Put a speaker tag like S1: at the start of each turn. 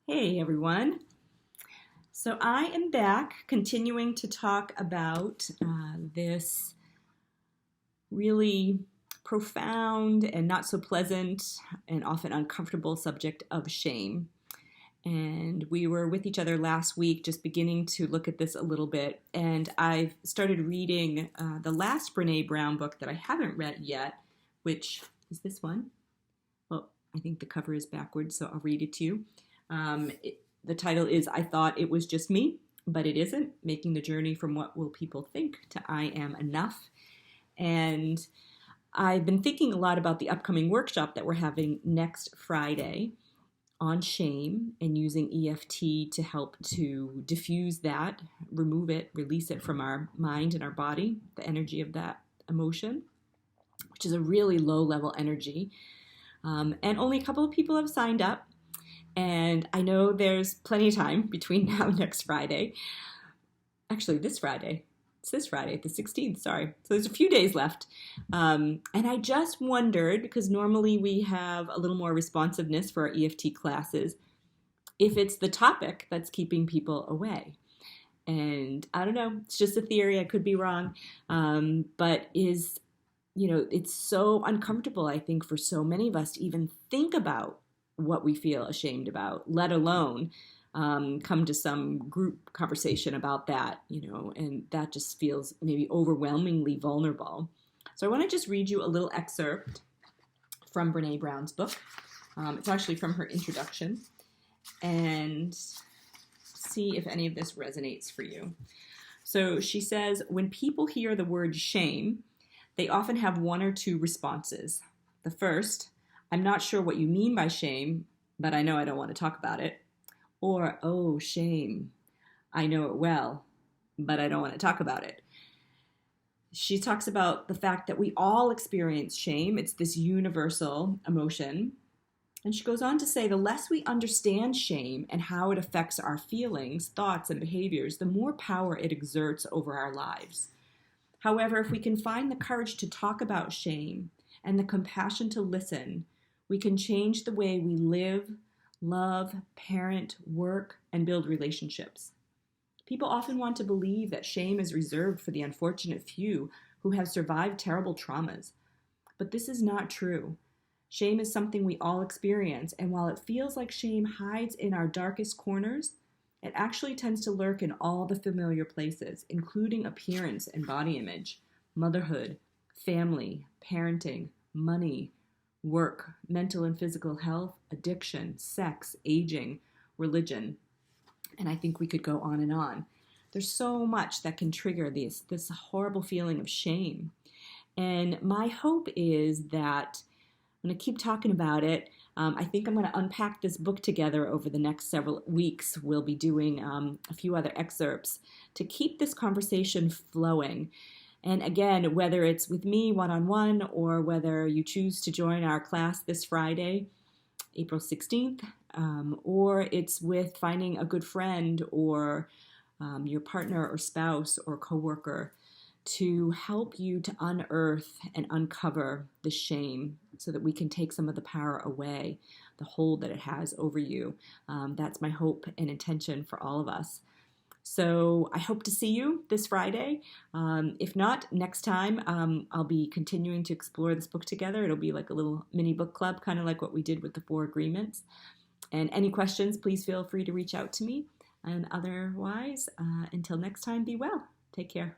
S1: Hey everyone. So I am back continuing to talk about this really profound and not so pleasant and often uncomfortable subject of shame. And we were with each other last week, just beginning to look at this a little bit. And I've started reading the last Brene Brown book that I haven't read yet, which is this one. Well, I think the cover is backwards, so I'll read it to you. The title is I Thought It Was Just Me, but It Isn't, Making the Journey from What Will People Think to I Am Enough. And I've been thinking a lot about the upcoming workshop that we're having next Friday on shame and using EFT to help to diffuse that, remove it, release it from our mind and our body, the energy of that emotion, which is a really low level energy. And only a couple of people have signed up. And I know there's plenty of time between now and next Friday. Actually, this Friday. It's this Friday, the 16th, sorry. So there's a few days left. And I just wondered, because normally we have a little more responsiveness for our EFT classes, if it's the topic that's keeping people away. And I don't know, it's just a theory, I could be wrong. But it's so uncomfortable, I think, for so many of us to even think about what we feel ashamed about, let alone come to some group conversation about that, and that just feels maybe overwhelmingly vulnerable. So I want to just read you a little excerpt from Brene Brown's book. It's actually from her introduction, and see if any of this resonates for you. So she says, when people hear the word shame, they often have one or two responses. The first, I'm not sure what you mean by shame, but I know I don't want to talk about it. Or, oh, shame. I know it well, but I don't want to talk about it. She talks about the fact that we all experience shame. It's this universal emotion. And she goes on to say, the less we understand shame and how it affects our feelings, thoughts, and behaviors, the more power it exerts over our lives. However, if we can find the courage to talk about shame and the compassion to listen, we can change the way we live, love, parent, work, and build relationships. People often want to believe that shame is reserved for the unfortunate few who have survived terrible traumas. But this is not true. Shame is something we all experience, and while it feels like shame hides in our darkest corners, it actually tends to lurk in all the familiar places, including appearance and body image, motherhood, family, parenting, money, work, mental and physical health, addiction, sex, aging, religion. And I think we could go on and on. There's so much that can trigger this horrible feeling of shame. And my hope is that I'm going to keep talking about it. I think I'm going to unpack this book together over the next several weeks. We'll be doing a few other excerpts to keep this conversation flowing. And again, whether it's with me one-on-one or whether you choose to join our class this Friday, April 16th, or it's with finding a good friend or your partner or spouse or coworker to help you to unearth and uncover the shame so that we can take some of the power away, the hold that it has over you. That's my hope and intention for all of us. So I hope to see you this Friday. If not, next time I'll be continuing to explore this book together. It'll be like a little mini book club, kind of like what we did with the 4 Agreements. And any questions, please feel free to reach out to me. And otherwise, until next time, be well. Take care.